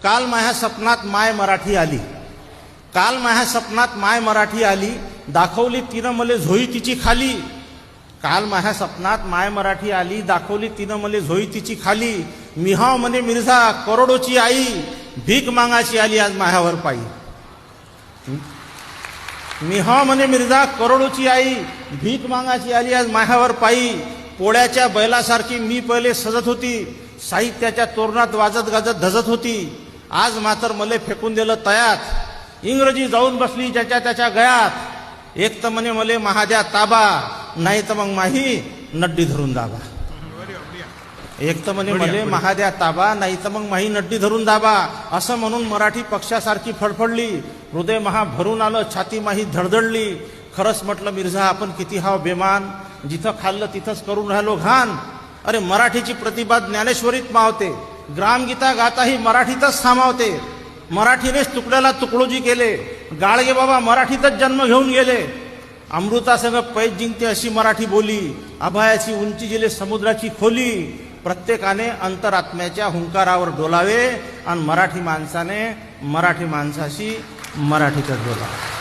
काल माझ्या सपनात माय मराठी आली, काल माझ्या सपनात माय मराठी आली, दाखवली तिनं मले झोई तिची खाली. काल माझ्या सपनात माय मराठी आली, दाखवली तिनं मले झोई तिची खाली. मिहाव म्हणे मिर्झा करोडोची आई, भीक मागाची आली आज माझ्यावर पायी. मिहाव म्हणे मिर्झा करोडोची आई, भीक मागाची आली आज माझ्यावर पायी. पोळ्याच्या बैलासारखी मी पहिले सजत होती, साहित्याच्या तोरणात वाजत गाजत धजत होती. आज मात्र मले फेकून दिलं तयात, इंग्रजी जाऊन बसली ज्याच्या त्याच्या गयात. एक तर म्हणे मले महाद्या ताबा, नाही तर मग माही नड्डी धरून दाबा. एक तर म्हणे मले महाद्या ताबा, नाही तर मग माही नड्डी धरून दाबा. असं म्हणून मराठी पक्षासारखी फडफडली, हृदय महा भरून आलं, छाती माही धडधडली. खरंच म्हटलं मिर्झा आपण किती हाव बेमान, जिथं खाल्लं तिथंच करून राहिलो घाण. अरे मराठीची प्रतिभा ज्ञानेश्वरीत मावते, ग्रामगीता गाताही मराठीतच सामावते. मराठीनेच तुकड्याला तुकडोजी केले, गाडगे बाबा मराठीतच जन्म घेऊन गेले. अमृतासंग पैज जिंकते अशी मराठी बोली, अभयाची उंची जिले समुद्राची खोली. प्रत्येकाने अंतरात्म्याच्या हुंकारावर डोलावे आणि मराठी माणसाने मराठी माणसाशी मराठीतच बोलावे.